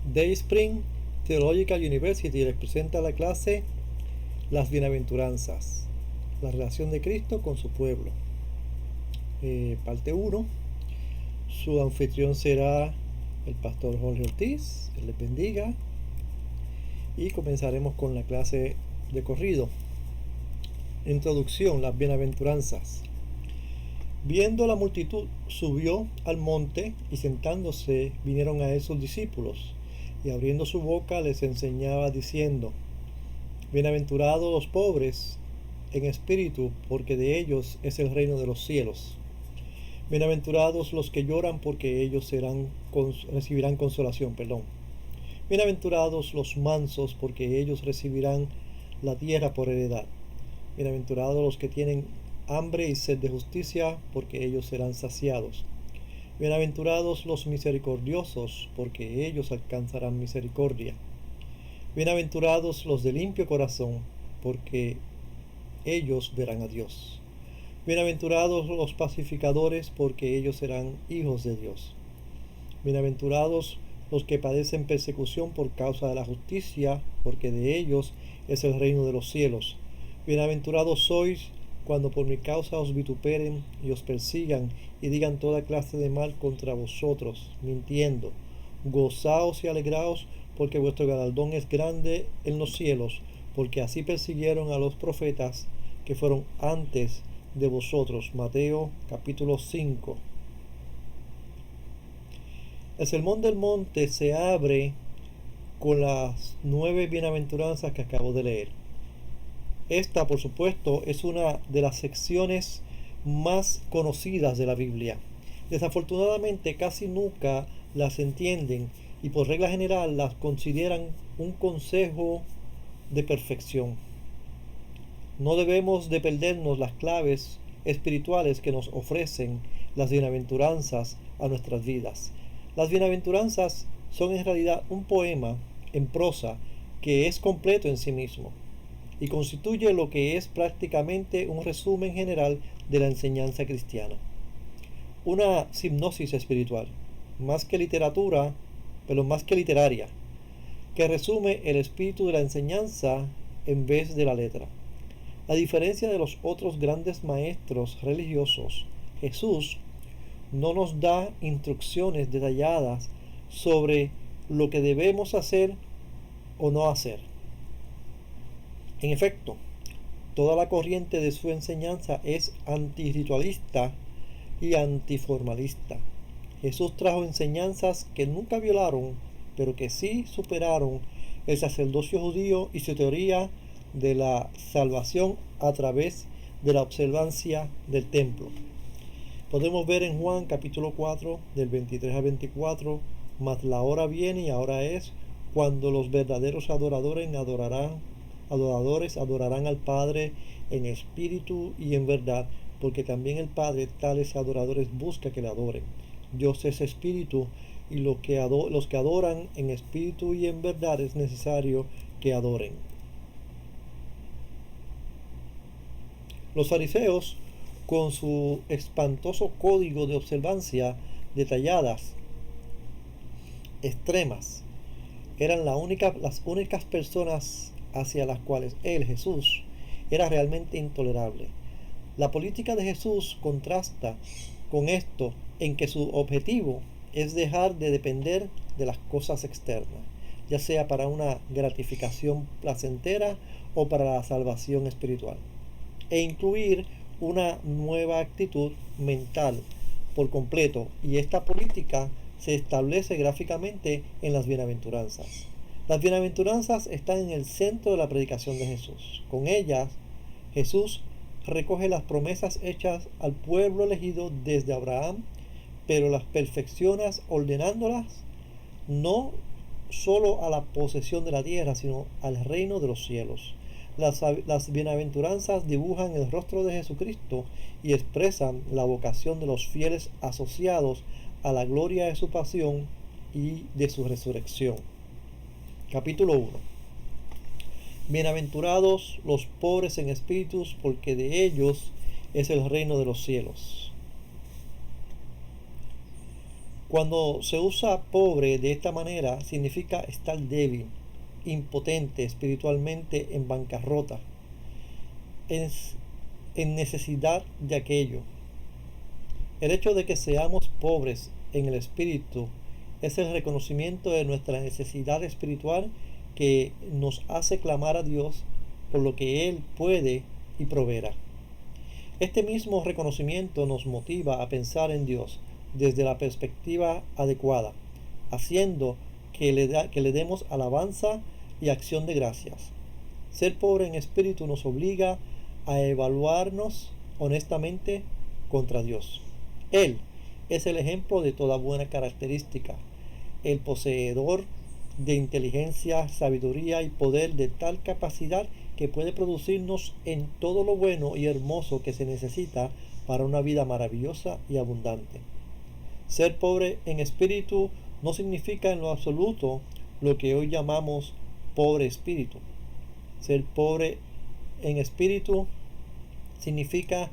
Dayspring Theological University les presenta la clase Las Bienaventuranzas, la relación de Cristo con su pueblo. Parte 1. Su anfitrión será el pastor Jorge Ortiz. Él les bendiga. Y comenzaremos con la clase de corrido. Introducción, las bienaventuranzas. Viendo la multitud, subió al monte, y sentándose vinieron a él sus discípulos, y abriendo su boca les enseñaba diciendo: Bienaventurados los pobres en espíritu, porque de ellos es el reino de los cielos. Bienaventurados los que lloran, porque ellos recibirán consolación. Bienaventurados los mansos, porque ellos recibirán la tierra por heredad. Bienaventurados los que tienen hambre y sed de justicia, porque ellos serán saciados. Bienaventurados los misericordiosos, porque ellos alcanzarán misericordia. Bienaventurados los de limpio corazón, porque ellos verán a Dios. Bienaventurados los pacificadores, porque ellos serán hijos de Dios. Bienaventurados los que padecen persecución por causa de la justicia, porque de ellos es el reino de los cielos. Bienaventurados sois cuando por mi causa os vituperen y os persigan y digan toda clase de mal contra vosotros, mintiendo. Gozaos y alegraos, porque vuestro galardón es grande en los cielos, porque así persiguieron a los profetas que fueron antes de vosotros. Mateo capítulo 5. El Sermón del Monte se abre con las 9 bienaventuranzas que acabo de leer. Esta, por supuesto, es una de las secciones más conocidas de la Biblia. Desafortunadamente, casi nunca las entienden y por regla general las consideran un consejo de perfección. No debemos de perdernos las claves espirituales que nos ofrecen las bienaventuranzas a nuestras vidas. Las bienaventuranzas son en realidad un poema en prosa que es completo en sí mismo y constituye lo que es prácticamente un resumen general de la enseñanza cristiana. Una hipnosis espiritual, más que literatura, pero más que literaria, que resume el espíritu de la enseñanza en vez de la letra. A diferencia de los otros grandes maestros religiosos, Jesús no nos da instrucciones detalladas sobre lo que debemos hacer o no hacer. En efecto, toda la corriente de su enseñanza es antirritualista y antiformalista. Jesús trajo enseñanzas que nunca violaron, pero que sí superaron el sacerdocio judío y su teoría de la salvación a través de la observancia del templo. Podemos ver en Juan capítulo 4 del 23 al 24: mas la hora viene y ahora es cuando los verdaderos adoradores adorarán al Padre en espíritu y en verdad, porque también el Padre tales adoradores busca que le adoren. Dios es espíritu, y los que adoran en espíritu y en verdad es necesario que adoren. Los fariseos, con su espantoso código de observancia detalladas, extremas, eran las únicas personas hacia las cuales él, Jesús, era realmente intolerable. La política de Jesús contrasta con esto en que su objetivo es dejar de depender de las cosas externas, ya sea para una gratificación placentera o para la salvación espiritual, e incluir una nueva actitud mental por completo, y esta política se establece gráficamente en las bienaventuranzas. Las bienaventuranzas están en el centro de la predicación de Jesús. Con ellas, Jesús recoge las promesas hechas al pueblo elegido desde Abraham, pero las perfecciona ordenándolas no solo a la posesión de la tierra, sino al reino de los cielos. Las bienaventuranzas dibujan el rostro de Jesucristo y expresan la vocación de los fieles asociados a la gloria de su pasión y de su resurrección. Capítulo 1. Bienaventurados los pobres en espíritus, porque de ellos es el reino de los cielos. Cuando se usa pobre de esta manera, significa estar débil, impotente espiritualmente, en bancarrota, en necesidad de aquello. El hecho de que seamos pobres en el espíritu es el reconocimiento de nuestra necesidad espiritual que nos hace clamar a Dios por lo que Él puede y proveerá. Este mismo reconocimiento nos motiva a pensar en Dios desde la perspectiva adecuada, haciendo que le demos alabanza y acción de gracias. Ser pobre en espíritu nos obliga a evaluarnos honestamente contra Dios. Él es el ejemplo de toda buena característica, el poseedor de inteligencia, sabiduría y poder de tal capacidad que puede producirnos en todo lo bueno y hermoso que se necesita para una vida maravillosa y abundante. Ser pobre en espíritu no significa en lo absoluto lo que hoy llamamos pobre espíritu. Ser pobre en espíritu significa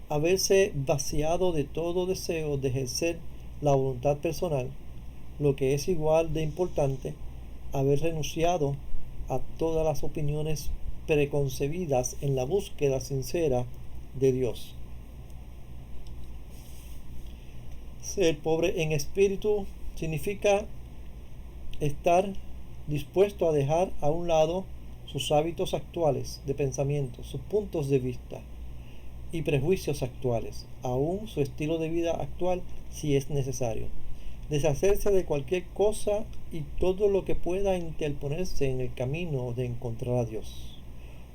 haberse vaciado de todo deseo de ejercer la voluntad personal, lo que es igual de importante, haber renunciado a todas las opiniones preconcebidas en la búsqueda sincera de Dios. Ser pobre en espíritu significa estar dispuesto a dejar a un lado sus hábitos actuales de pensamiento, sus puntos de vista y prejuicios actuales, aún su estilo de vida actual si es necesario. Deshacerse de cualquier cosa y todo lo que pueda interponerse en el camino de encontrar a Dios.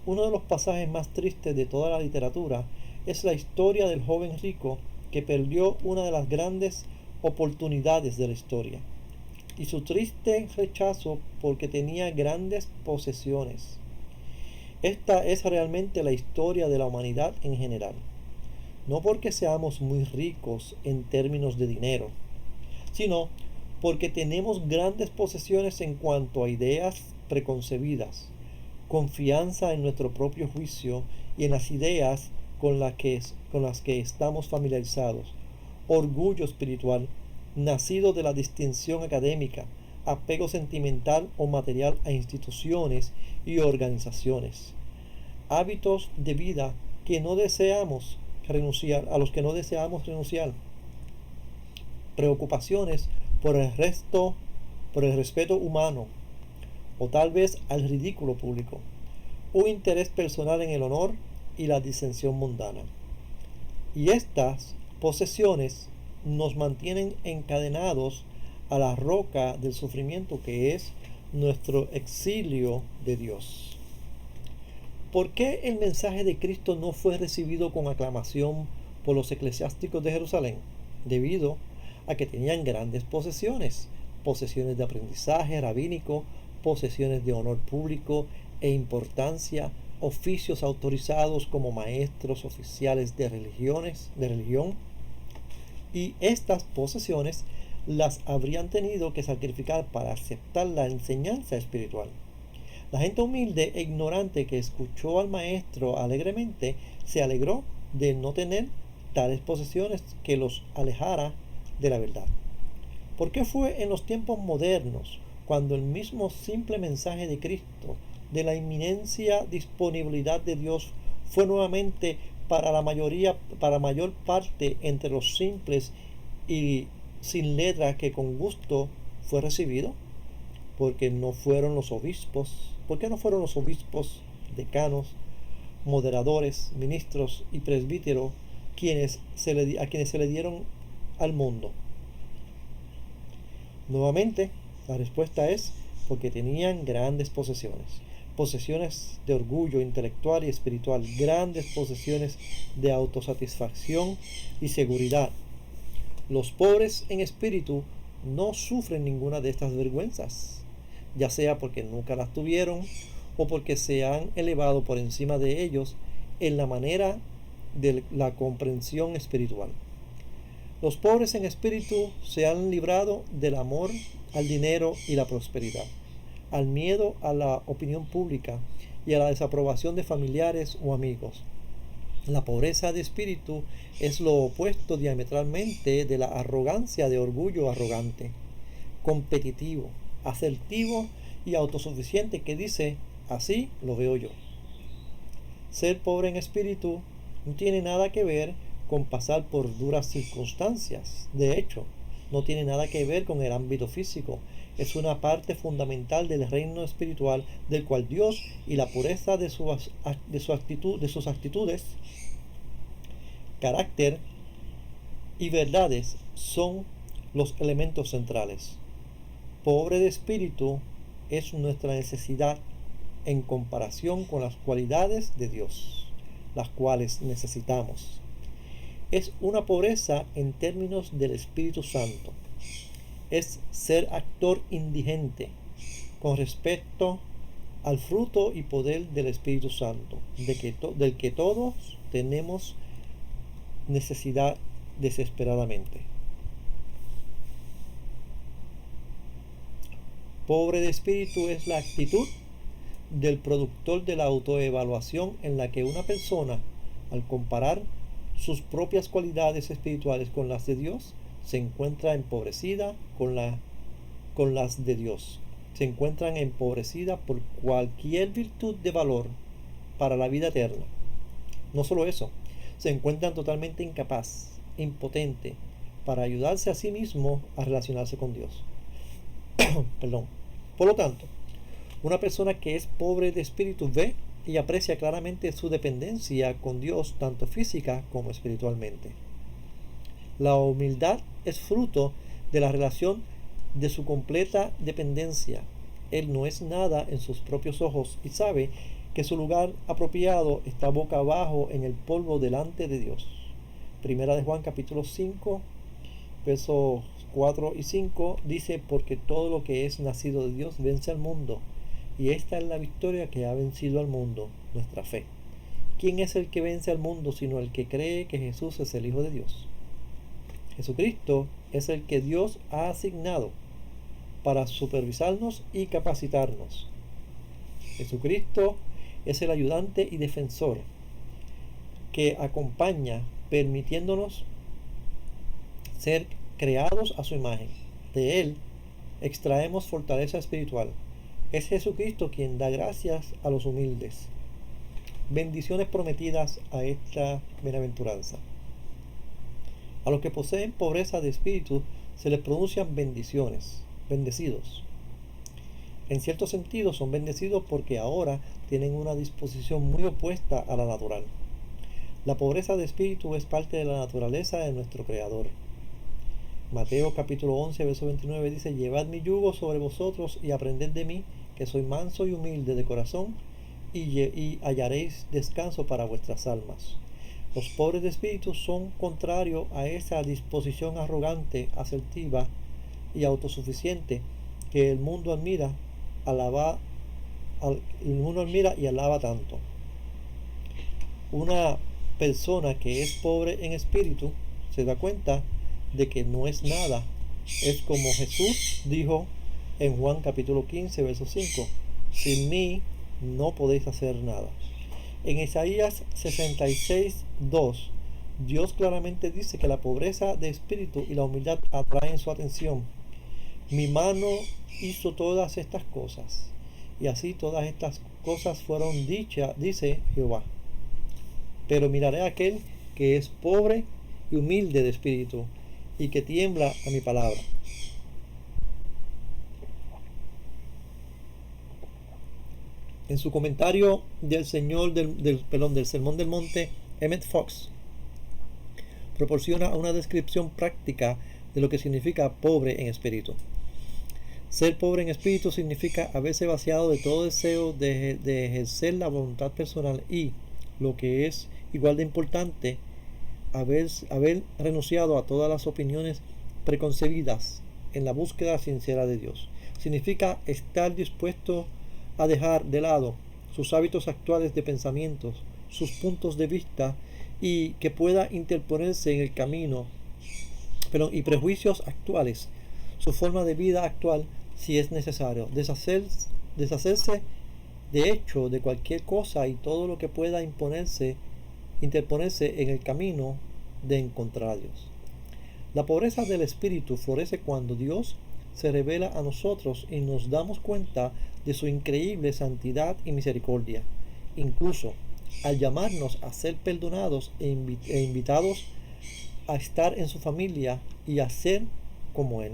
Uno de los pasajes más tristes de toda la literatura es la historia del joven rico que perdió una de las grandes oportunidades de la historia y su triste rechazo porque tenía grandes posesiones. Esta es realmente la historia de la humanidad en general, no porque seamos muy ricos en términos de dinero, sino porque tenemos grandes posesiones en cuanto a ideas preconcebidas, confianza en nuestro propio juicio y en las ideas con las que estamos familiarizados, orgullo espiritual, nacido de la distinción académica, apego sentimental o material a instituciones y organizaciones, hábitos de vida que no deseamos renunciar, a los que no deseamos renunciar, preocupaciones por el respeto humano, o tal vez al ridículo público, un interés personal en el honor y la disensión mundana. Y estas posesiones nos mantienen encadenados a la roca del sufrimiento que es nuestro exilio de Dios. ¿Por qué el mensaje de Cristo no fue recibido con aclamación por los eclesiásticos de Jerusalén? Debido a que tenían grandes posesiones, posesiones de aprendizaje rabínico, posesiones de honor público e importancia, oficios autorizados como maestros oficiales de religión, y estas posesiones las habrían tenido que sacrificar para aceptar la enseñanza espiritual. La gente humilde e ignorante que escuchó al maestro alegremente se alegró de no tener tales posesiones que los alejara de la verdad. ¿Por qué fue en los tiempos modernos, cuando el mismo simple mensaje de Cristo, de la inminencia disponibilidad de Dios, fue nuevamente para mayor parte entre los simples y sin letra que con gusto fue recibido? ¿Por qué no fueron los obispos, decanos, moderadores, ministros y presbíteros a quienes se le dieron al mundo? Nuevamente, la respuesta es porque tenían grandes posesiones de orgullo intelectual y espiritual, grandes posesiones de autosatisfacción y seguridad. Los pobres en espíritu no sufren ninguna de estas vergüenzas, ya sea porque nunca las tuvieron o porque se han elevado por encima de ellos en la manera de la comprensión espiritual. Los pobres en espíritu se han librado del amor al dinero y la prosperidad, al miedo a la opinión pública y a la desaprobación de familiares o amigos. La pobreza de espíritu es lo opuesto diametralmente de la arrogancia de orgullo arrogante, competitivo, asertivo y autosuficiente que dice, así lo veo yo. Ser pobre en espíritu no tiene nada que ver con pasar por duras circunstancias. De hecho, no tiene nada que ver con el ámbito físico. Es una parte fundamental del reino espiritual del cual Dios y la pureza de sus actitudes, carácter y verdades son los elementos centrales. Pobre de espíritu es nuestra necesidad en comparación con las cualidades de Dios, las cuales necesitamos. Es una pobreza en términos del Espíritu Santo. Es ser actor indigente con respecto al fruto y poder del Espíritu Santo, del que todos tenemos necesidad desesperadamente. Pobre de espíritu es la actitud del productor de la autoevaluación en la que una persona, al comparar sus propias cualidades espirituales con las de Dios, se encuentra empobrecida con las de Dios. Se encuentran empobrecidas por cualquier virtud de valor para la vida eterna. No solo eso, se encuentran totalmente incapaz, impotente, para ayudarse a sí mismo a relacionarse con Dios. Perdón. Por lo tanto, una persona que es pobre de espíritu ve y aprecia claramente su dependencia con Dios, tanto física como espiritualmente. La humildad es fruto de la relación de su completa dependencia. Él no es nada en sus propios ojos y sabe que su lugar apropiado está boca abajo en el polvo delante de Dios. Primera de Juan capítulo 5, versos 4 y 5 dice, porque todo lo que es nacido de Dios vence al mundo, y esta es la victoria que ha vencido al mundo, nuestra fe. ¿Quién es el que vence al mundo sino el que cree que Jesús es el Hijo de Dios? Jesucristo es el que Dios ha asignado para supervisarnos y capacitarnos. Jesucristo es el ayudante y defensor que acompaña, permitiéndonos ser creados a su imagen. De Él extraemos fortaleza espiritual. Es Jesucristo quien da gracias a los humildes. Bendiciones prometidas a esta bienaventuranza. A los que poseen pobreza de espíritu se les pronuncian bendiciones, bendecidos. En cierto sentido son bendecidos porque ahora tienen una disposición muy opuesta a la natural. La pobreza de espíritu es parte de la naturaleza de nuestro Creador. Mateo capítulo 11, verso 29 dice, llevad mi yugo sobre vosotros y aprended de mí, que soy manso y humilde de corazón, y hallaréis descanso para vuestras almas. Los pobres de espíritu son contrarios a esa disposición arrogante, asertiva y autosuficiente que el mundo admira y alaba tanto. Una persona que es pobre en espíritu se da cuenta de que no es nada. Es como Jesús dijo en Juan capítulo 15, verso 5, sin mí no podéis hacer nada. En Isaías 66, 2, Dios claramente dice que la pobreza de espíritu y la humildad atraen su atención. Mi mano hizo todas estas cosas, y así todas estas cosas fueron dichas, dice Jehová. Pero miraré a aquel que es pobre y humilde de espíritu, y que tiembla a mi palabra. En su comentario del Sermón del Monte, Emmett Fox proporciona una descripción práctica de lo que significa pobre en espíritu. Ser pobre en espíritu significa haberse vaciado de todo deseo de ejercer la voluntad personal y, lo que es igual de importante, haber renunciado a todas las opiniones preconcebidas en la búsqueda sincera de Dios. Significa estar dispuesto a dejar de lado sus hábitos actuales de pensamientos, sus puntos de vista y que pueda interponerse en el camino, y prejuicios actuales, su forma de vida actual si es necesario, deshacerse de hecho de cualquier cosa y todo lo que pueda imponerse interponerse en el camino de encontrar a Dios. La pobreza del espíritu florece cuando Dios se revela a nosotros y nos damos cuenta de su increíble santidad y misericordia, incluso al llamarnos a ser perdonados e invitados a estar en su familia y a ser como Él.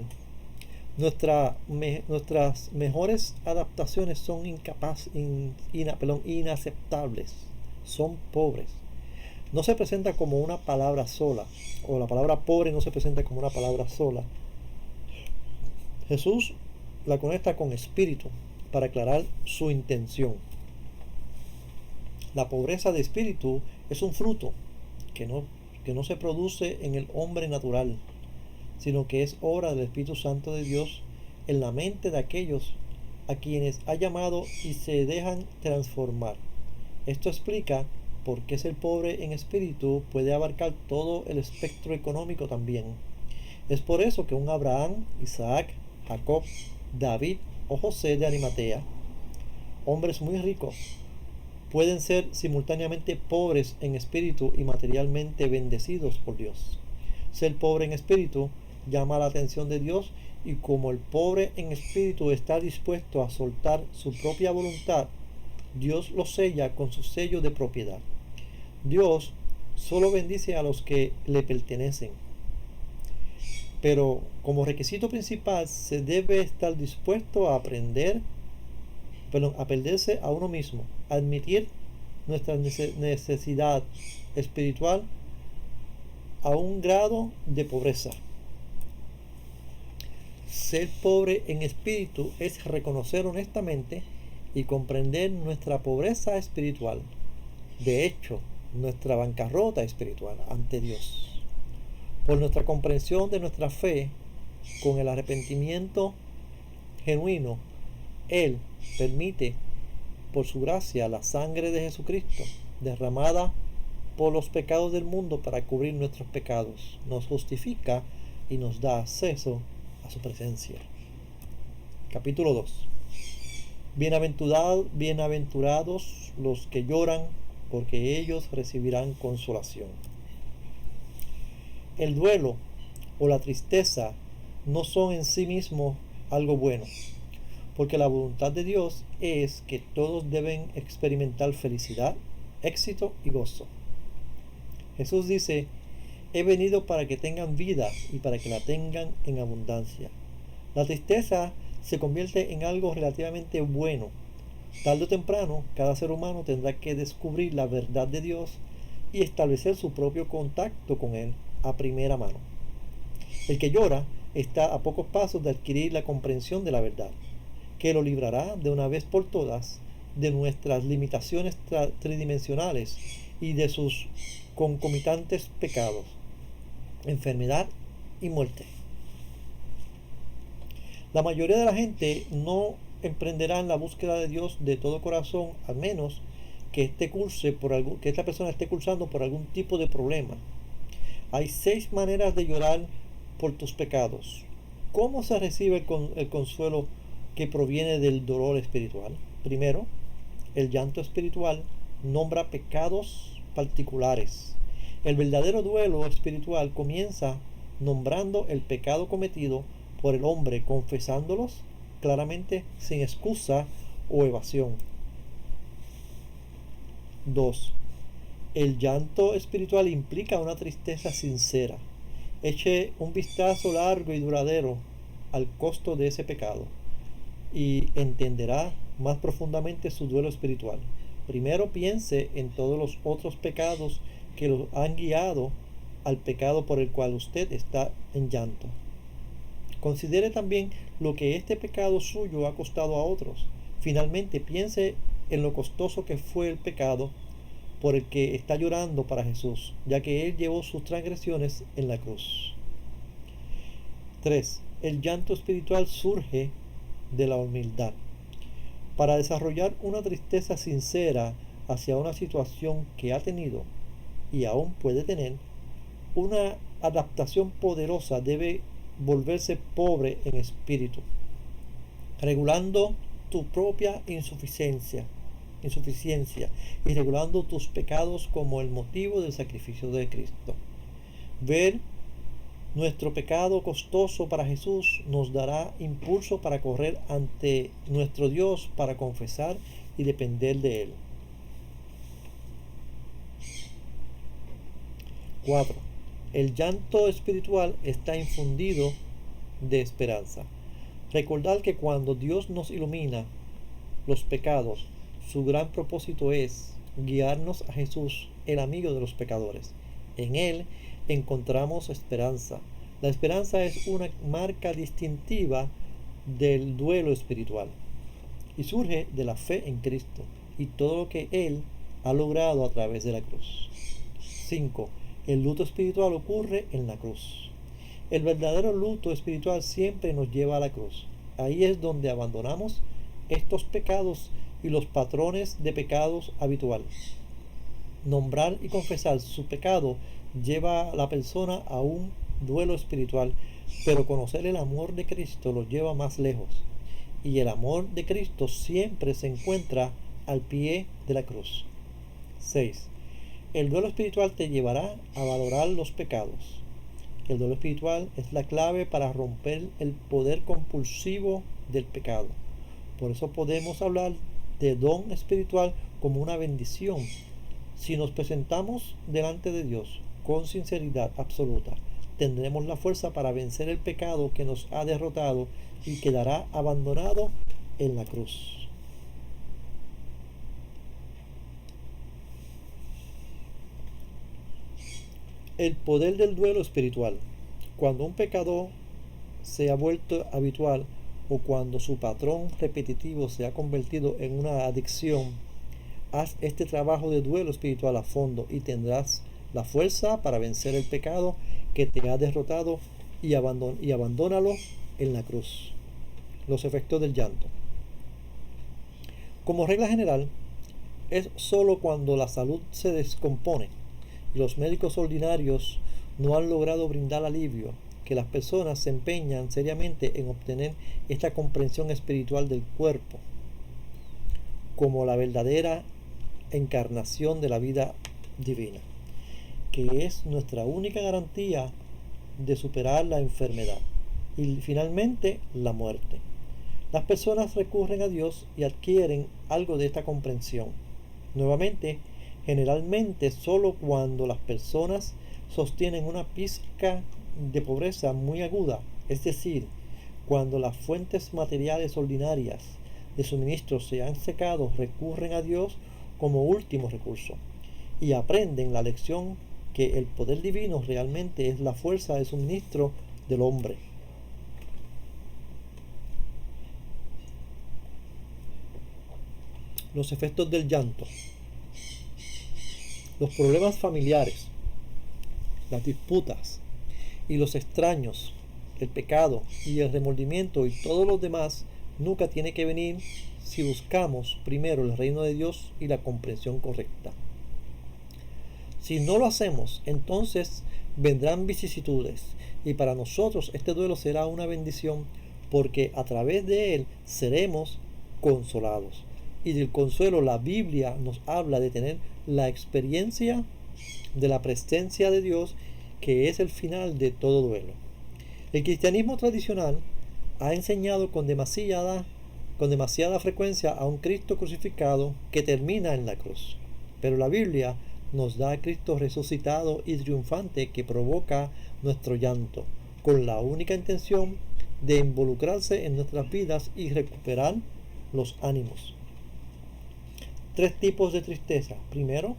Nuestras mejores adaptaciones son inaceptables, son pobres. No se presenta como una palabra sola, o la palabra pobre no se presenta como una palabra sola. Jesús la conecta con espíritu para aclarar su intención. La pobreza de espíritu es un fruto que no se produce en el hombre natural, sino que es obra del Espíritu Santo de Dios en la mente de aquellos a quienes ha llamado y se dejan transformar. Esto explica por qué ser pobre en espíritu puede abarcar todo el espectro económico también. Es por eso que un Abraham, Isaac, Jacob, David o José de Arimatea, hombres muy ricos, pueden ser simultáneamente pobres en espíritu y materialmente bendecidos por Dios. Ser pobre en espíritu llama la atención de Dios, y como el pobre en espíritu está dispuesto a soltar su propia voluntad, Dios lo sella con su sello de propiedad. Dios solo bendice a los que le pertenecen, pero como requisito principal se debe estar dispuesto a perderse a uno mismo, a admitir nuestra necesidad espiritual a un grado de pobreza. Ser pobre en espíritu es reconocer honestamente y comprender nuestra pobreza espiritual, de hecho, nuestra bancarrota espiritual ante Dios. Por nuestra comprensión de nuestra fe, con el arrepentimiento genuino, Él permite, por su gracia, la sangre de Jesucristo derramada por los pecados del mundo para cubrir nuestros pecados. Nos justifica y nos da acceso a su presencia. Capítulo 2. Bienaventurados los que lloran, porque ellos recibirán consolación. El duelo o la tristeza no son en sí mismos algo bueno, porque la voluntad de Dios es que todos deben experimentar felicidad, éxito y gozo. Jesús dice: he venido para que tengan vida y para que la tengan en abundancia. La tristeza se convierte en algo relativamente bueno. Tarde o temprano, cada ser humano tendrá que descubrir la verdad de Dios y establecer su propio contacto con Él a primera mano. El que llora está a pocos pasos de adquirir la comprensión de la verdad, que lo librará de una vez por todas de nuestras limitaciones tridimensionales y de sus concomitantes pecados, enfermedad y muerte. La mayoría de la gente no emprenderá en la búsqueda de Dios de todo corazón, al menos que esta persona esté cursando por algún tipo de problema. Hay 6 maneras de llorar por tus pecados. ¿Cómo se recibe el consuelo que proviene del dolor espiritual? Primero, el llanto espiritual nombra pecados particulares. El verdadero duelo espiritual comienza nombrando el pecado cometido por el hombre, confesándolos claramente, sin excusa o evasión. 2. El llanto espiritual implica una tristeza sincera. Eche un vistazo largo y duradero al costo de ese pecado y entenderá más profundamente su duelo espiritual. Primero piense en todos los otros pecados que lo han guiado al pecado por el cual usted está en llanto. Considere también lo que este pecado suyo ha costado a otros. Finalmente piense en lo costoso que fue el pecado por el que está llorando para Jesús, ya que Él llevó sus transgresiones en la cruz. 3. El llanto espiritual surge de la humildad. Para desarrollar una tristeza sincera hacia una situación que ha tenido y aún puede tener, una adaptación poderosa debe volverse pobre en espíritu, regulando tu propia insuficiencia. insuficiencia y regulando tus pecados como el motivo del sacrificio de Cristo. Ver nuestro pecado costoso para Jesús nos dará impulso para correr ante nuestro Dios para confesar y depender de Él. 4. El llanto espiritual está infundido de esperanza. Recordad que cuando Dios nos ilumina los pecados, su gran propósito es guiarnos a Jesús, el amigo de los pecadores. En Él encontramos esperanza. La esperanza es una marca distintiva del duelo espiritual y surge de la fe en Cristo y todo lo que Él ha logrado a través de la cruz. 5. El luto espiritual ocurre en la cruz. El verdadero luto espiritual siempre nos lleva a la cruz. Ahí es donde abandonamos estos pecados y los patrones de pecados habituales. Nombrar y confesar su pecado lleva a la persona a un duelo espiritual, pero conocer el amor de Cristo lo lleva más lejos. Y el amor de Cristo siempre se encuentra al pie de la cruz. 6. El duelo espiritual te llevará a valorar los pecados. El duelo espiritual es la clave para romper el poder compulsivo del pecado. Por eso podemos hablar de don espiritual como una bendición. Si nos presentamos delante de Dios con sinceridad absoluta, tendremos la fuerza para vencer el pecado que nos ha derrotado y quedará abandonado en la cruz. El poder del duelo espiritual. Cuando un pecado se ha vuelto habitual o cuando su patrón repetitivo se ha convertido en una adicción, haz este trabajo de duelo espiritual a fondo y tendrás la fuerza para vencer el pecado que te ha derrotado y abandónalo en la cruz. Los efectos del llanto. Como regla general, es solo cuando la salud se descompone y los médicos ordinarios no han logrado brindar alivio que las personas se empeñan seriamente en obtener esta comprensión espiritual del cuerpo como la verdadera encarnación de la vida divina, que es nuestra única garantía de superar la enfermedad y finalmente la muerte. Las personas recurren a Dios y adquieren algo de esta comprensión. Nuevamente, generalmente solo cuando las personas sostienen una pizca de pobreza muy aguda, es decir, cuando las fuentes materiales ordinarias de suministro se han secado, recurren a Dios como último recurso y aprenden la lección que el poder divino realmente es la fuerza de suministro del hombre. Los efectos del llanto. Los problemas familiares, las disputas y los extraños, el pecado y el remordimiento y todo lo demás nunca tiene que venir si buscamos primero el reino de Dios y la comprensión correcta. Si no lo hacemos, entonces vendrán vicisitudes y para nosotros este duelo será una bendición porque a través de él seremos consolados. Y del consuelo la Biblia nos habla de tener la experiencia de la presencia de Dios, que es el final de todo duelo. El cristianismo tradicional ha enseñado con demasiada frecuencia a un Cristo crucificado que termina en la cruz. Pero la Biblia nos da a Cristo resucitado y triunfante que provoca nuestro llanto, con la única intención de involucrarse en nuestras vidas y recuperar los ánimos. 3 tipos de tristeza. Primero,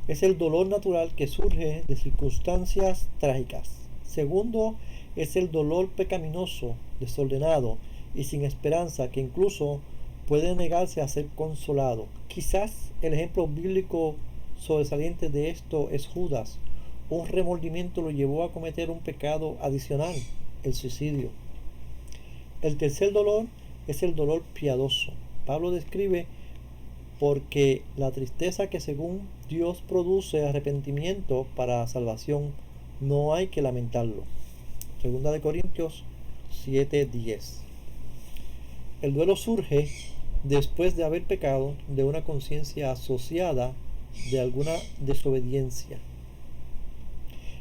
es el dolor natural que surge de circunstancias trágicas. Segundo, es el dolor pecaminoso, desordenado y sin esperanza que incluso puede negarse a ser consolado. Quizás el ejemplo bíblico sobresaliente de esto es Judas. Un remordimiento lo llevó a cometer un pecado adicional, el suicidio. El tercer dolor es el dolor piadoso. Pablo describe porque la tristeza que según Dios produce arrepentimiento para salvación, no hay que lamentarlo. Segunda de Corintios 7:10. El duelo surge después de haber pecado, de una conciencia asociada de alguna desobediencia.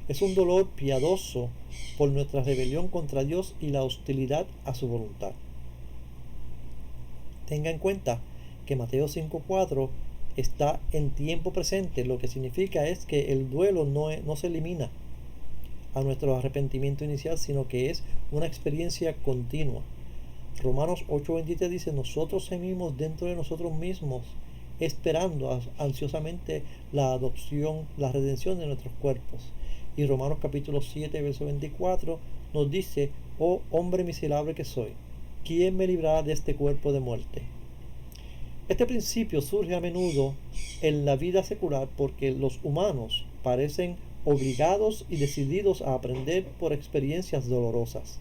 Es un dolor piadoso por nuestra rebelión contra Dios y la hostilidad a su voluntad. Tenga en cuenta que Mateo 5:4 está en tiempo presente, lo que significa es que el duelo no se elimina a nuestro arrepentimiento inicial, sino que es una experiencia continua. Romanos 8:23 dice: nosotros gemimos dentro de nosotros mismos, esperando ansiosamente la adopción, la redención de nuestros cuerpos. Y Romanos capítulo 7, verso 24 nos dice: oh hombre miserable que soy, ¿quién me librará de este cuerpo de muerte? Este principio surge a menudo en la vida secular porque los humanos parecen obligados y decididos a aprender por experiencias dolorosas.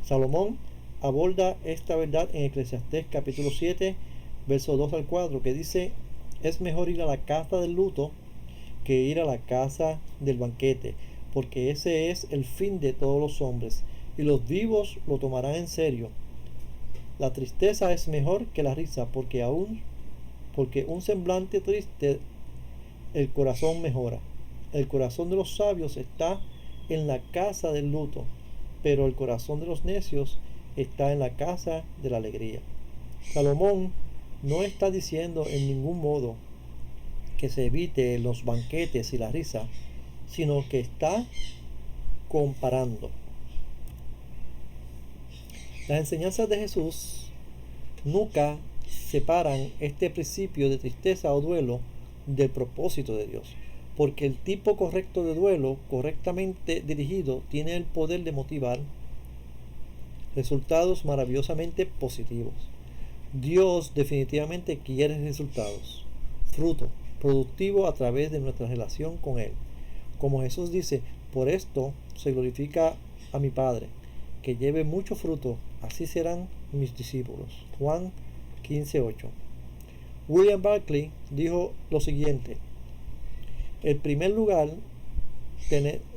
Salomón aborda esta verdad en Eclesiastés capítulo 7, versos 2 al 4, que dice: es mejor ir a la casa del luto que ir a la casa del banquete, porque ese es el fin de todos los hombres, y los vivos lo tomarán en serio. La tristeza es mejor que la risa, porque un semblante triste el corazón mejora. El corazón de los sabios está en la casa del luto, pero el corazón de los necios está en la casa de la alegría. Salomón no está diciendo en ningún modo que se evite los banquetes y la risa, sino que está comparando. Las enseñanzas de Jesús nunca separan este principio de tristeza o duelo del propósito de Dios, porque el tipo correcto de duelo, correctamente dirigido, tiene el poder de motivar resultados maravillosamente positivos. Dios definitivamente quiere resultados, fruto productivo a través de nuestra relación con Él. Como Jesús dice: por esto se glorifica a mi Padre, que lleve mucho fruto, así serán mis discípulos. Juan 15:8. William Barclay dijo lo siguiente: el primer lugar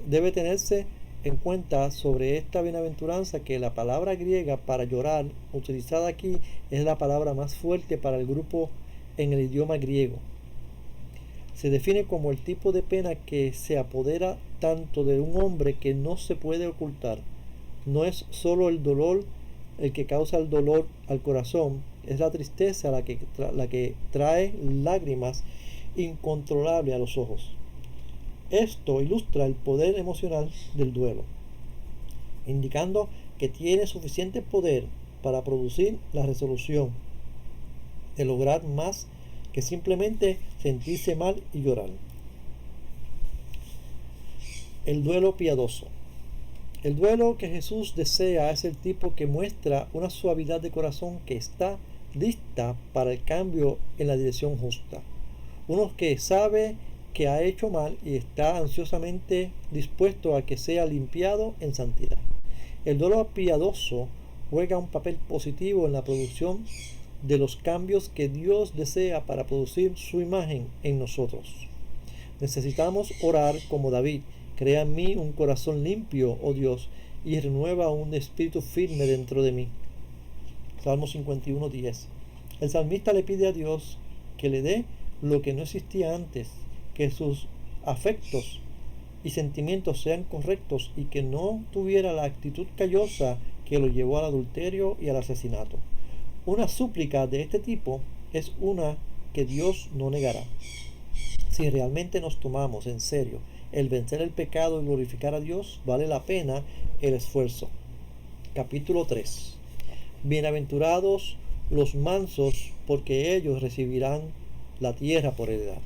debe tenerse en cuenta sobre esta bienaventuranza que la palabra griega para llorar utilizada aquí es la palabra más fuerte para el grupo en el idioma griego. Se define como el tipo de pena que se apodera tanto de un hombre que no se puede ocultar. No es solo el dolor el que causa el dolor al corazón, es la tristeza la que trae lágrimas incontrolables a los ojos. Esto ilustra el poder emocional del duelo, indicando que tiene suficiente poder para producir la resolución de lograr más que simplemente sentirse mal y llorar. El duelo piadoso. El duelo que Jesús desea es el tipo que muestra una suavidad de corazón que está lista para el cambio en la dirección justa. Uno que sabe que ha hecho mal y está ansiosamente dispuesto a que sea limpiado en santidad. El duelo piadoso juega un papel positivo en la producción de los cambios que Dios desea para producir su imagen en nosotros. Necesitamos orar como David: crea en mí un corazón limpio, oh Dios, y renueva un espíritu firme dentro de mí. Salmo 51:10. El salmista le pide a Dios que le dé lo que no existía antes, que sus afectos y sentimientos sean correctos y que no tuviera la actitud callosa que lo llevó al adulterio y al asesinato. Una súplica de este tipo es una que Dios no negará. Si realmente nos tomamos en serio el vencer el pecado y glorificar a Dios, vale la pena el esfuerzo. Capítulo 3. Bienaventurados los mansos, porque ellos recibirán la tierra por heredad.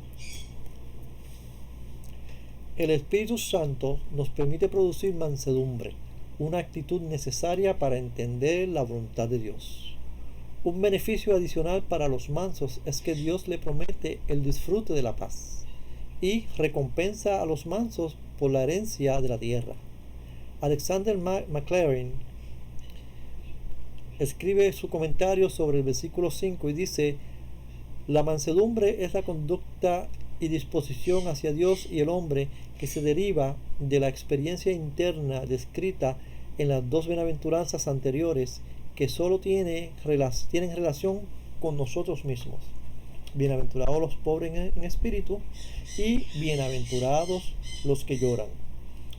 El Espíritu Santo nos permite producir mansedumbre, una actitud necesaria para entender la voluntad de Dios. Un beneficio adicional para los mansos es que Dios le promete el disfrute de la paz y recompensa a los mansos por la herencia de la tierra. Alexander McLaren escribe su comentario sobre el versículo 5 y dice: la mansedumbre es la conducta y disposición hacia Dios y el hombre que se deriva de la experiencia interna descrita en las dos bienaventuranzas anteriores, que solo tienen relación con nosotros mismos. Bienaventurados los pobres en espíritu y bienaventurados los que lloran.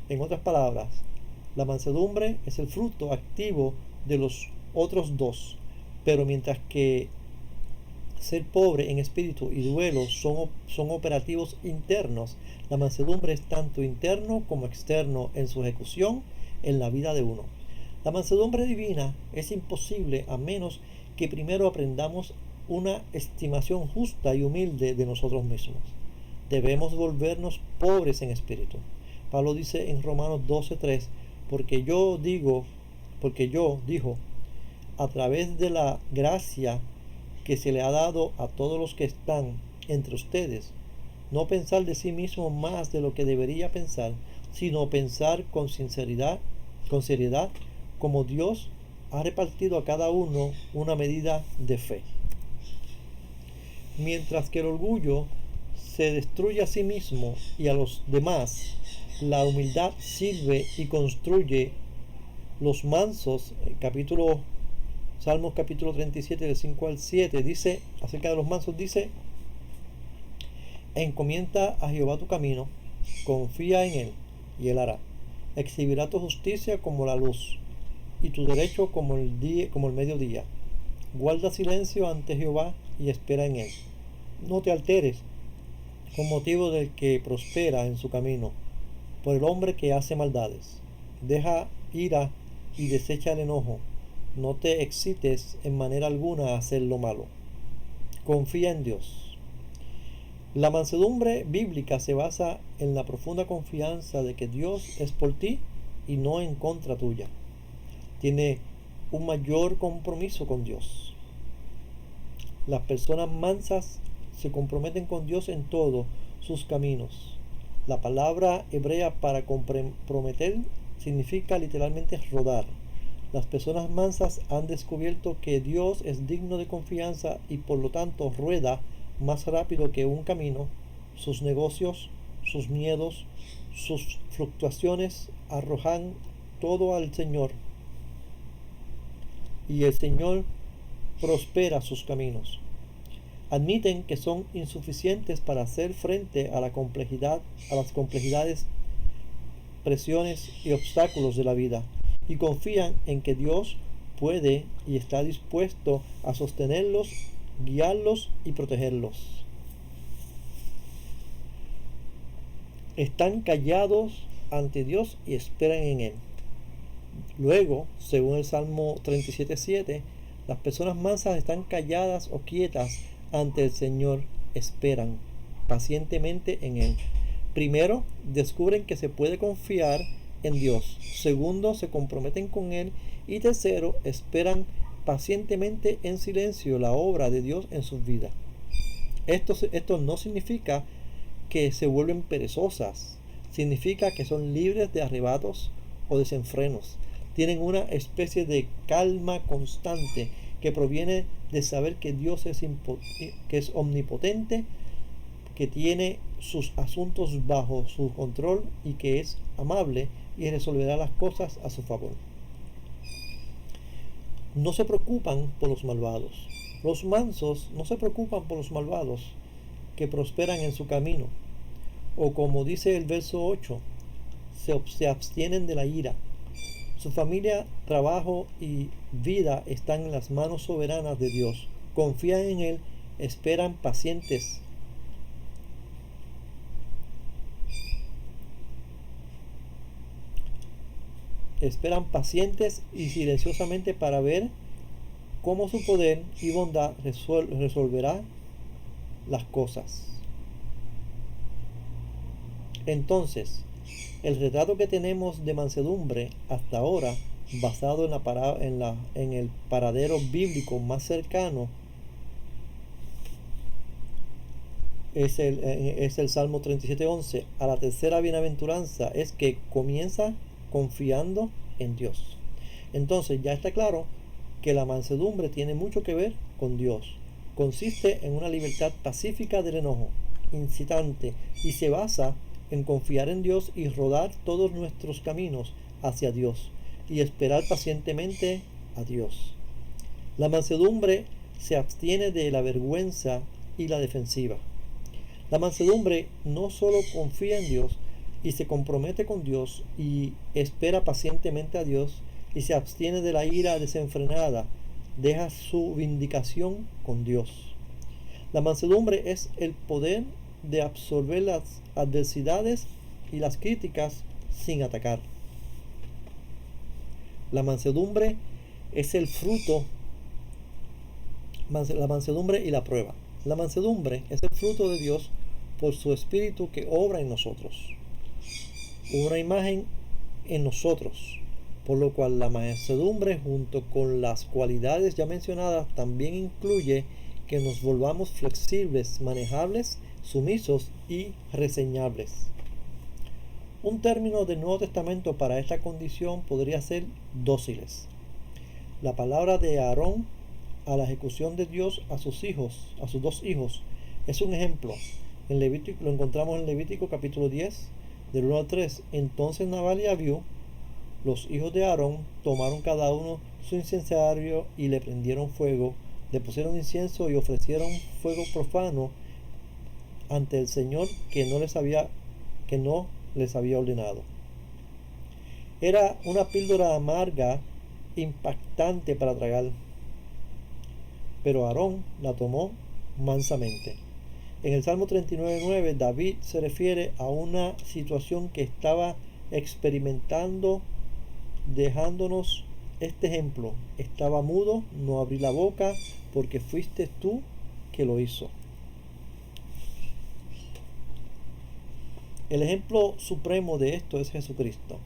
En otras palabras, la mansedumbre es el fruto activo de los otros dos, pero mientras que ser pobre en espíritu y duelo son operativos internos, la mansedumbre es tanto interno como externo en su ejecución en la vida de uno. La mansedumbre divina es imposible a menos que primero aprendamos una estimación justa y humilde de nosotros mismos. Debemos volvernos pobres en espíritu. Pablo dice en Romanos 12:3, porque yo dijo, a través de la gracia que se le ha dado a todos los que están entre ustedes, no pensar de sí mismo más de lo que debería pensar, sino pensar con seriedad, como Dios ha repartido a cada uno una medida de fe. Mientras que el orgullo se destruye a sí mismo y a los demás, la humildad sirve y construye. Los mansos, Salmos capítulo 37, del 5 al 7, dice, acerca de los mansos, dice, encomienda a Jehová tu camino, confía en él, y él hará. Exhibirá tu justicia como la luz, y tu derecho como el mediodía. Guarda silencio ante Jehová y espera en él. No te alteres con motivo del que prospera en su camino, por el hombre que hace maldades. Deja ira y desecha el enojo. No te excites en manera alguna a hacer lo malo. Confía en Dios. La mansedumbre bíblica se basa en la profunda confianza de que Dios es por ti y no en contra tuya. Tiene un mayor compromiso con Dios. Las personas mansas se comprometen con Dios en todos sus caminos. La palabra hebrea para comprometer significa literalmente rodar. Las personas mansas han descubierto que Dios es digno de confianza y por lo tanto rueda más rápido que un camino. Sus negocios, sus miedos, sus fluctuaciones arrojan todo al Señor, y el Señor prospera sus caminos. Admiten que son insuficientes para hacer frente a las complejidades, presiones y obstáculos de la vida, y confían en que Dios puede y está dispuesto a sostenerlos, guiarlos y protegerlos. Están callados ante Dios y esperan en Él. Luego, según el Salmo 37:7, las personas mansas están calladas o quietas ante el Señor, esperan pacientemente en Él. Primero, descubren que se puede confiar en Dios. Segundo, se comprometen con Él. Y tercero, esperan pacientemente en silencio la obra de Dios en sus vidas. Esto no significa que se vuelven perezosas. Significa que son libres de arrebatos o desenfrenos. Tienen una especie de calma constante que proviene de saber que Dios que es omnipotente, que tiene sus asuntos bajo su control y que es amable y resolverá las cosas a su favor. No se preocupan por los malvados. Los mansos no se preocupan por los malvados que prosperan en su camino. O como dice el verso 8, se abstienen de la ira. Su familia, trabajo y vida están en las manos soberanas de Dios. Confían en Él, esperan pacientes. Esperan pacientes y silenciosamente para ver cómo su poder y bondad resolverá las cosas. Entonces, el retrato que tenemos de mansedumbre hasta ahora, basado en el paradero bíblico más cercano, es el Salmo 37:11. A la tercera bienaventuranza es que comienza confiando en Dios. Entonces ya está claro que la mansedumbre tiene mucho que ver con Dios. Consiste en una libertad pacífica del enojo, incitante, y se basa en confiar en Dios y rodar todos nuestros caminos hacia Dios y esperar pacientemente a Dios. La mansedumbre se abstiene de la vergüenza y la defensiva. La mansedumbre no solo confía en Dios y se compromete con Dios y espera pacientemente a Dios y se abstiene de la ira desenfrenada, deja su vindicación con Dios. La mansedumbre es el poder de absorber las adversidades y las críticas sin atacar. La mansedumbre es el fruto, la mansedumbre y la prueba. La mansedumbre es el fruto de Dios por su Espíritu que obra en nosotros. Una imagen en nosotros, por lo cual la mansedumbre junto con las cualidades ya mencionadas también incluye que nos volvamos flexibles, manejables, sumisos y reseñables. Un término del Nuevo Testamento para esta condición podría ser dóciles. La palabra de Aarón a la ejecución de Dios a sus hijos, a sus dos hijos, es un ejemplo. En Levítico, lo encontramos en Levítico capítulo 10, del 1 al 3. Entonces Nadab y Abiú, los hijos de Aarón, tomaron cada uno su incensario y le prendieron fuego, le pusieron incienso y ofrecieron fuego profano ante el Señor que no les había ordenado. Era una píldora amarga, impactante para tragar, pero Aarón la tomó mansamente. En el Salmo 39:9, David se refiere a una situación que estaba experimentando, dejándonos este ejemplo: estaba mudo, no abrí la boca, porque fuiste tú que lo hizo. El ejemplo supremo de esto es Jesucristo,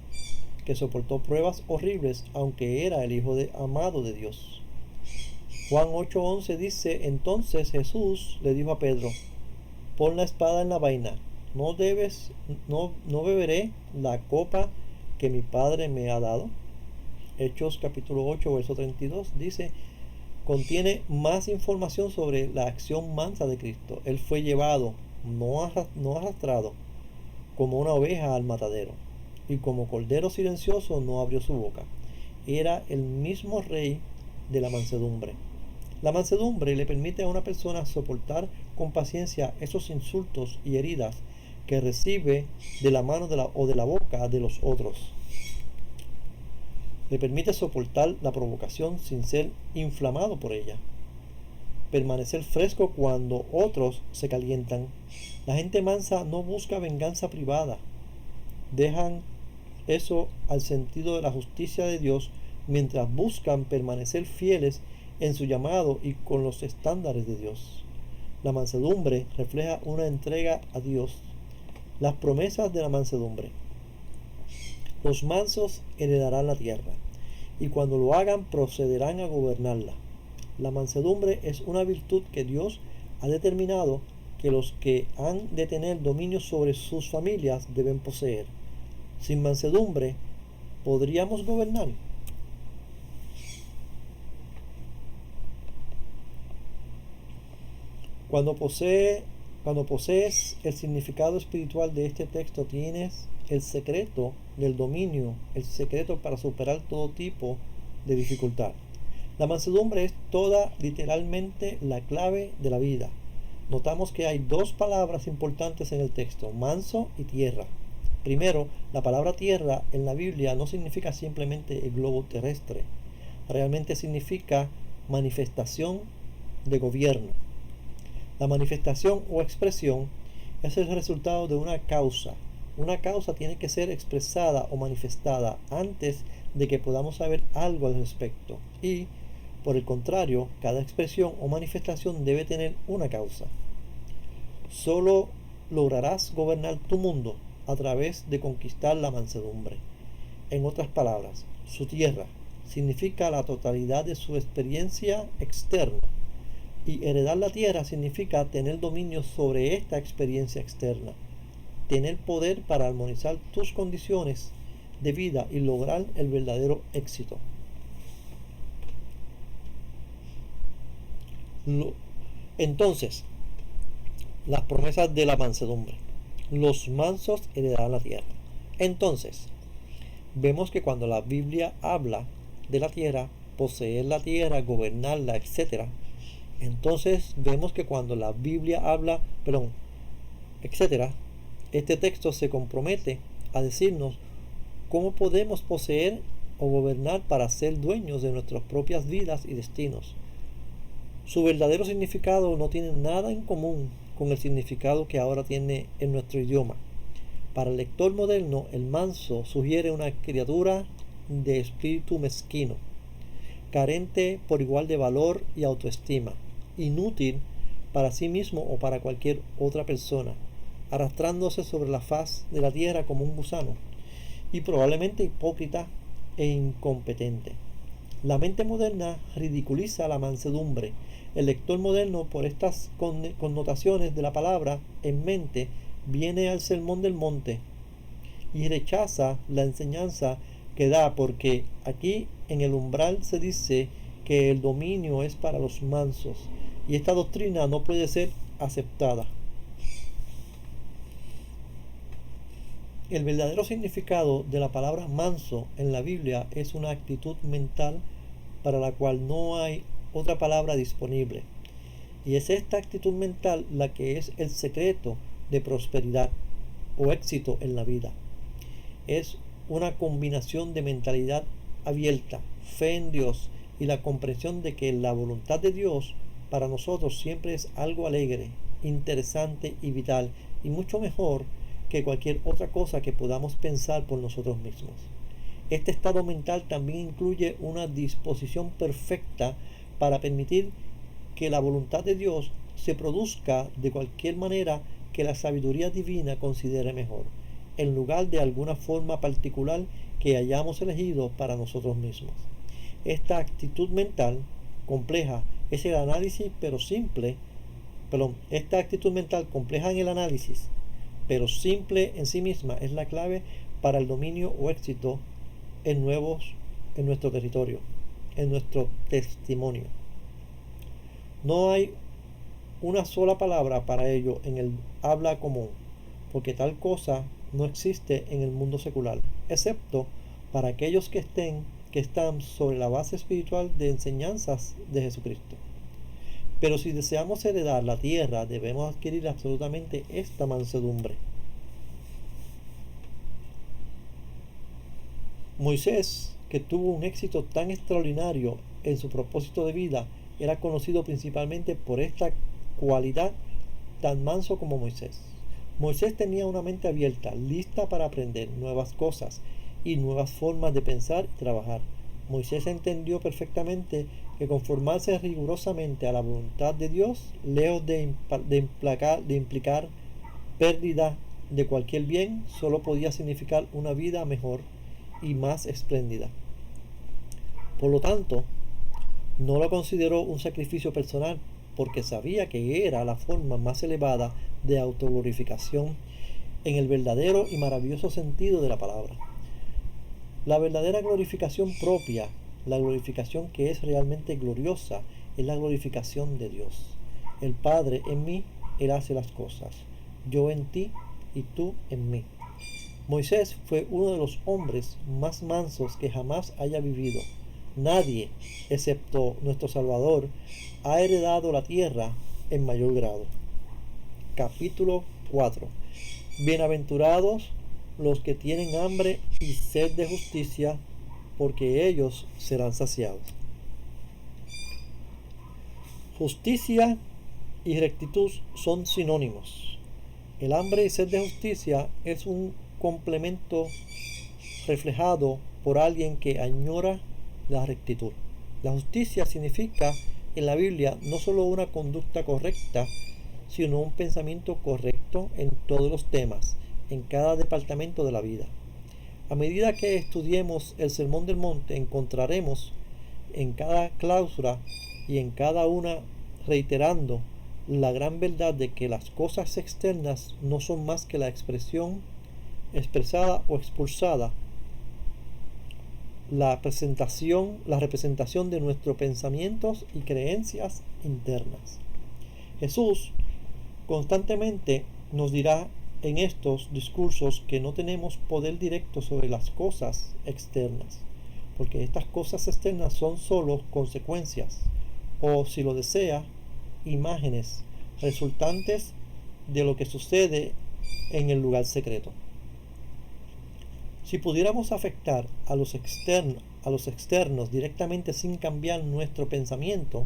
que soportó pruebas horribles aunque era el Hijo amado de Dios. Juan 8:11 dice: entonces Jesús le dijo a Pedro: pon la espada en la vaina, no beberé la copa que mi Padre me ha dado. Hechos capítulo 8 verso 32 dice, contiene más información sobre la acción mansa de Cristo. Él fue llevado, no arrastrado, como una oveja al matadero, y como cordero silencioso no abrió su boca. Era el mismo rey de la mansedumbre. La mansedumbre le permite a una persona soportar con paciencia esos insultos y heridas que recibe de la mano o de la boca de los otros. Le permite soportar la provocación sin ser inflamado por ella. Permanecer fresco cuando otros se calientan. La gente mansa no busca venganza privada. Dejan eso al sentido de la justicia de Dios mientras buscan permanecer fieles en su llamado y con los estándares de Dios. La mansedumbre refleja una entrega a Dios. Las promesas de la mansedumbre. Los mansos heredarán la tierra, y cuando lo hagan procederán a gobernarla. La mansedumbre es una virtud que Dios ha determinado que los que han de tener dominio sobre sus familias deben poseer. Sin mansedumbre, ¿podríamos gobernar? Cuando posees el significado espiritual de este texto, tienes el secreto del dominio, el secreto para superar todo tipo de dificultad. La mansedumbre es toda literalmente la clave de la vida. Notamos que hay dos palabras importantes en el texto: manso y tierra. Primero, la palabra tierra en la Biblia no significa simplemente el globo terrestre. Realmente significa manifestación de gobierno. La manifestación o expresión es el resultado de una causa. Una causa tiene que ser expresada o manifestada antes de que podamos saber algo al respecto. Y, por el contrario, cada expresión o manifestación debe tener una causa. Solo lograrás gobernar tu mundo a través de conquistar la mansedumbre. En otras palabras, su tierra significa la totalidad de su experiencia externa. Y heredar la tierra significa tener dominio sobre esta experiencia externa, tener poder para armonizar tus condiciones de vida y lograr el verdadero éxito. Entonces, las promesas de la mansedumbre. Los mansos heredarán la tierra. Entonces, vemos que cuando la Biblia habla de la tierra, poseer la tierra, gobernarla, etc., Entonces vemos que cuando la Biblia habla, etcétera, este texto se compromete a decirnos cómo podemos poseer o gobernar para ser dueños de nuestras propias vidas y destinos. Su verdadero significado no tiene nada en común con el significado que ahora tiene en nuestro idioma. Para el lector moderno, el manso sugiere una criatura de espíritu mezquino, carente por igual de valor y autoestima, inútil para sí mismo o para cualquier otra persona, arrastrándose sobre la faz de la tierra como un gusano, y probablemente hipócrita e incompetente. La mente moderna ridiculiza la mansedumbre. El lector moderno, por estas connotaciones de la palabra en mente, viene al Sermón del Monte y rechaza la enseñanza que da, porque aquí en el umbral se dice que el dominio es para los mansos, y esta doctrina no puede ser aceptada. El verdadero significado de la palabra manso en la Biblia es una actitud mental para la cual no hay otra palabra disponible. Y es esta actitud mental la que es el secreto de prosperidad o éxito en la vida. Es una combinación de mentalidad abierta, fe en Dios y la comprensión de que la voluntad de Dios para nosotros siempre es algo alegre, interesante y vital, y mucho mejor que cualquier otra cosa que podamos pensar por nosotros mismos. Este estado mental también incluye una disposición perfecta para permitir que la voluntad de Dios se produzca de cualquier manera que la sabiduría divina considere mejor, en lugar de alguna forma particular que hayamos elegido para nosotros mismos. Esta actitud mental compleja es el análisis, esta actitud mental compleja en el análisis, pero simple en sí misma, es la clave para el dominio o éxito en nuestro territorio, en nuestro testimonio. No hay una sola palabra para ello en el habla común, porque tal cosa no existe en el mundo secular, excepto para aquellos que están sobre la base espiritual de enseñanzas de Jesucristo. Pero si deseamos heredar la tierra, debemos adquirir absolutamente esta mansedumbre. Moisés, que tuvo un éxito tan extraordinario en su propósito de vida, era conocido principalmente por esta cualidad, tan manso como Moisés. Moisés tenía una mente abierta, lista para aprender nuevas cosas y nuevas formas de pensar y trabajar. Moisés entendió perfectamente que conformarse rigurosamente a la voluntad de Dios, lejos de implicar pérdida de cualquier bien, solo podía significar una vida mejor y más espléndida. Por lo tanto, no lo consideró un sacrificio personal, porque sabía que era la forma más elevada de autoglorificación en el verdadero y maravilloso sentido de la palabra. La verdadera glorificación propia, la glorificación que es realmente gloriosa, es la glorificación de Dios. El Padre en mí, Él hace las cosas, yo en ti y tú en mí. Moisés fue uno de los hombres más mansos que jamás haya vivido. Nadie, excepto nuestro Salvador, ha heredado la tierra en mayor grado. Capítulo 4. Bienaventurados los que tienen hambre y sed de justicia, porque ellos serán saciados. Justicia y rectitud son sinónimos. El hambre y sed de justicia es un complemento reflejado por alguien que añora la rectitud. La justicia significa en la Biblia no solo una conducta correcta, sino un pensamiento correcto en todos los temas, en cada departamento de la vida. A medida que estudiemos el Sermón del Monte, encontraremos en cada cláusula y en cada una reiterando la gran verdad de que las cosas externas no son más que la expresión expresada o expulsada, la representación de nuestros pensamientos y creencias internas. Jesús constantemente nos dirá en estos discursos que no tenemos poder directo sobre las cosas externas, porque estas cosas externas son solo consecuencias, o si lo desea, imágenes resultantes de lo que sucede en el lugar secreto. Si pudiéramos afectar a los externos directamente sin cambiar nuestro pensamiento,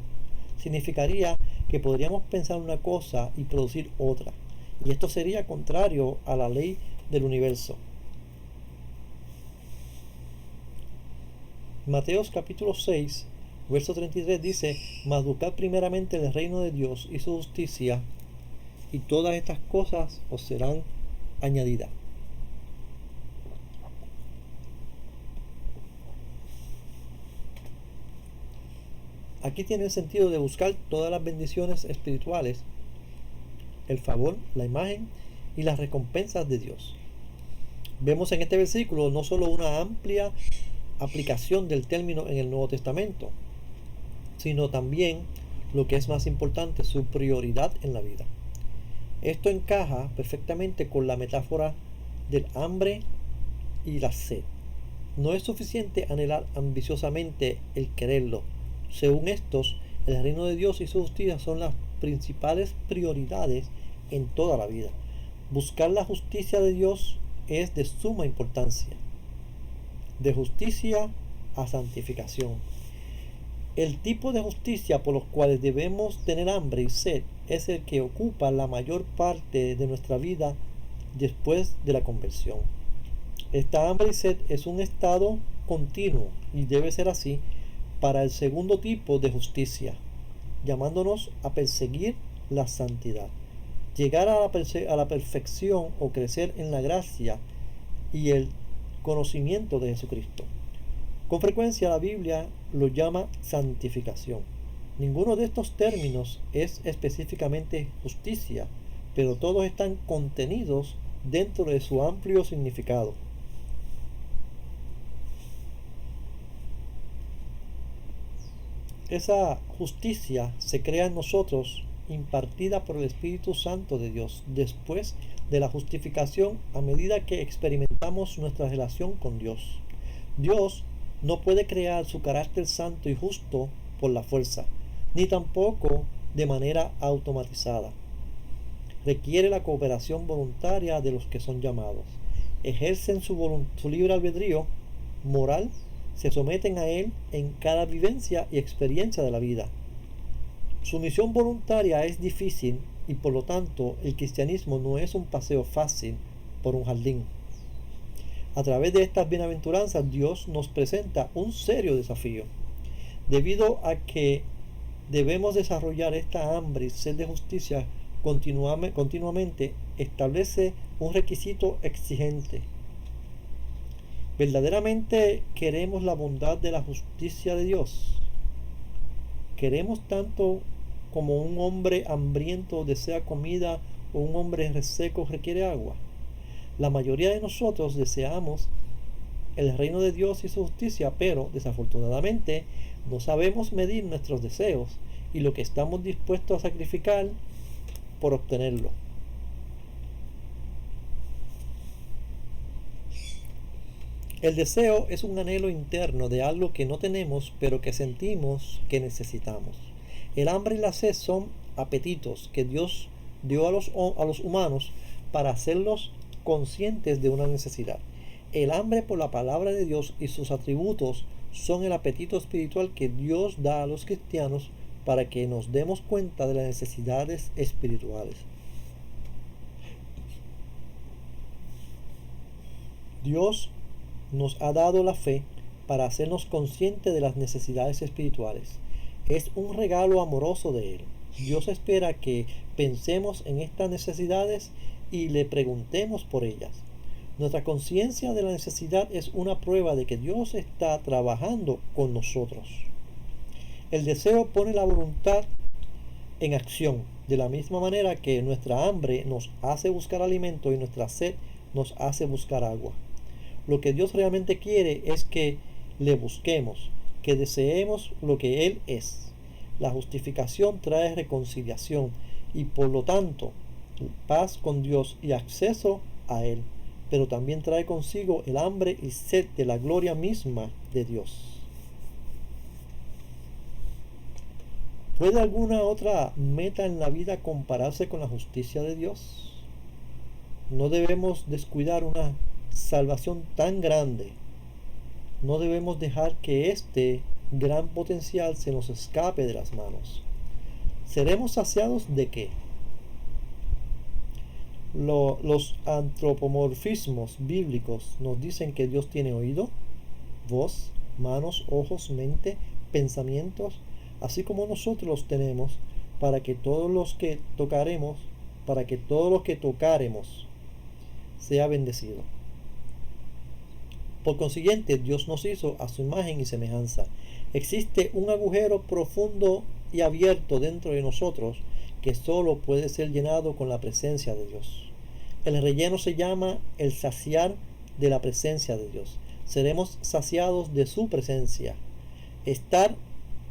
significaría que podríamos pensar una cosa y producir otra, y esto sería contrario a la ley del universo. Mateos capítulo 6, verso 33 dice: mas buscad primeramente el reino de Dios y su justicia, y todas estas cosas os serán añadidas. Aquí tiene el sentido de buscar todas las bendiciones espirituales, el favor, la imagen y las recompensas de Dios. Vemos en este versículo no solo una amplia aplicación del término en el Nuevo Testamento, sino también, lo que es más importante, su prioridad en la vida. Esto encaja perfectamente con la metáfora del hambre y la sed. No es suficiente anhelar ambiciosamente el quererlo. Según estos, el reino de Dios y su justicia son las principales prioridades en toda la vida. Buscar la justicia de Dios es de suma importancia. De justicia a santificación. El tipo de justicia por los cuales debemos tener hambre y sed es el que ocupa la mayor parte de nuestra vida después de la conversión. Esta hambre y sed es un estado continuo y debe ser así para el segundo tipo de justicia, llamándonos a perseguir la santidad, llegar a la perfección o crecer en la gracia y el conocimiento de Jesucristo. Con frecuencia la Biblia lo llama santificación. Ninguno de estos términos es específicamente justicia, pero todos están contenidos dentro de su amplio significado. Esa justicia se crea en nosotros, impartida por el Espíritu Santo de Dios, después de la justificación, a medida que experimentamos nuestra relación con Dios. Dios no puede crear su carácter santo y justo por la fuerza, ni tampoco de manera automatizada. Requiere la cooperación voluntaria de los que son llamados. Ejercen su libre albedrío moral, se someten a él en cada vivencia y experiencia de la vida. Su misión voluntaria es difícil y por lo tanto el cristianismo no es un paseo fácil por un jardín. A través de estas bienaventuranzas Dios nos presenta un serio desafío. Debido a que debemos desarrollar esta hambre y sed de justicia continuamente, establece un requisito exigente. ¿Verdaderamente queremos la bondad de la justicia de Dios? ¿Queremos tanto como un hombre hambriento desea comida o un hombre reseco requiere agua? La mayoría de nosotros deseamos el reino de Dios y su justicia, pero desafortunadamente no sabemos medir nuestros deseos y lo que estamos dispuestos a sacrificar por obtenerlo. El deseo es un anhelo interno de algo que no tenemos, pero que sentimos que necesitamos. El hambre y la sed son apetitos que Dios dio a los humanos para hacerlos conscientes de una necesidad. El hambre por la palabra de Dios y sus atributos son el apetito espiritual que Dios da a los cristianos para que nos demos cuenta de las necesidades espirituales. Dios nos ha dado la fe para hacernos conscientes de las necesidades espirituales. Es un regalo amoroso de Él. Dios espera que pensemos en estas necesidades y le preguntemos por ellas. Nuestra conciencia de la necesidad es una prueba de que Dios está trabajando con nosotros. El deseo pone la voluntad en acción, de la misma manera que nuestra hambre nos hace buscar alimento y nuestra sed nos hace buscar agua. Lo que Dios realmente quiere es que le busquemos, que deseemos lo que Él es. La justificación trae reconciliación y por lo tanto paz con Dios y acceso a Él, pero también trae consigo el hambre y sed de la gloria misma de Dios. ¿Puede alguna otra meta en la vida compararse con la justicia de Dios? No debemos descuidar una salvación tan grande. No debemos dejar que este gran potencial se nos escape de las manos. ¿Seremos saciados de qué? Los antropomorfismos bíblicos nos dicen que Dios tiene oído, voz, manos, ojos, mente, pensamientos, así como nosotros los tenemos, para que todos los que tocaremos sea bendecido. Por consiguiente, Dios nos hizo a su imagen y semejanza. Existe un agujero profundo y abierto dentro de nosotros que solo puede ser llenado con la presencia de Dios. El relleno se llama el saciar de la presencia de Dios. Seremos saciados de su presencia. Estar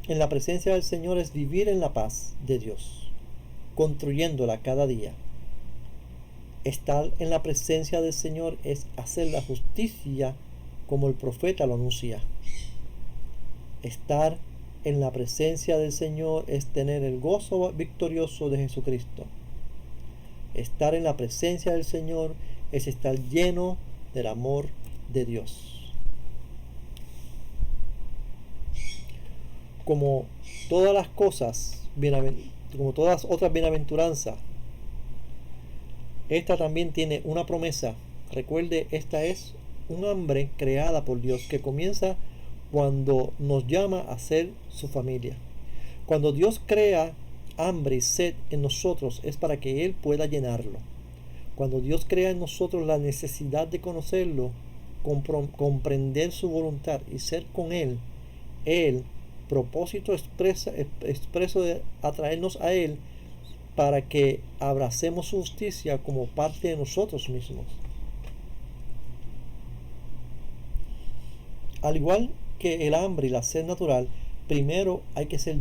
en la presencia del Señor es vivir en la paz de Dios, construyéndola cada día. Estar en la presencia del Señor es hacer la justicia como el profeta lo anuncia. Estar en la presencia del Señor es tener el gozo victorioso de Jesucristo. Estar en la presencia del Señor es estar lleno del amor de Dios. Como todas las cosas, como todas otras bienaventuranzas, esta también tiene una promesa. Recuerde, esta es un hambre creada por Dios que comienza cuando nos llama a ser su familia. Cuando Dios crea hambre y sed en nosotros es para que Él pueda llenarlo. Cuando Dios crea en nosotros la necesidad de conocerlo, comprender su voluntad y ser con Él, el propósito expreso de atraernos a Él para que abracemos su justicia como parte de nosotros mismos. Al igual que el hambre y la sed natural, primero hay que ser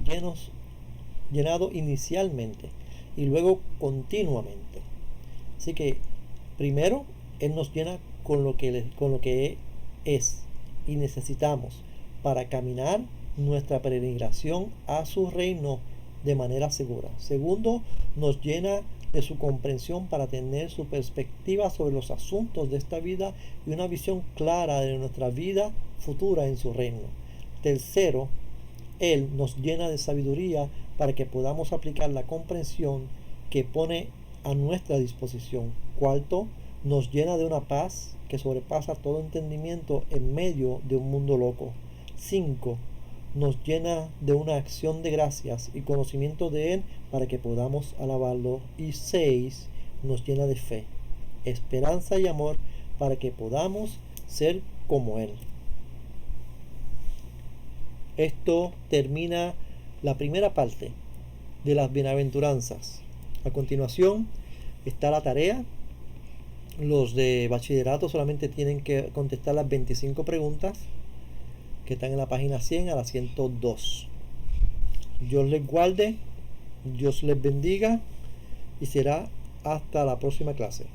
llenado inicialmente y luego continuamente. Así que primero Él nos llena con lo que es y necesitamos para caminar nuestra peregrinación a su reino de manera segura. Segundo, nos llena de su comprensión para tener su perspectiva sobre los asuntos de esta vida y una visión clara de nuestra vida futura en su reino. Tercero, Él nos llena de sabiduría para que podamos aplicar la comprensión que pone a nuestra disposición. Cuarto, nos llena de una paz que sobrepasa todo entendimiento en medio de un mundo loco. 5. Nos llena de una acción de gracias y conocimiento de Él para que podamos alabarlo. Y 6. Nos llena de fe, esperanza y amor para que podamos ser como Él. Esto termina la primera parte de las bienaventuranzas. A continuación está la tarea. Los de bachillerato solamente tienen que contestar las 25 preguntas que están en la página 100 a la 102. Dios les guarde, Dios les bendiga y será hasta la próxima clase.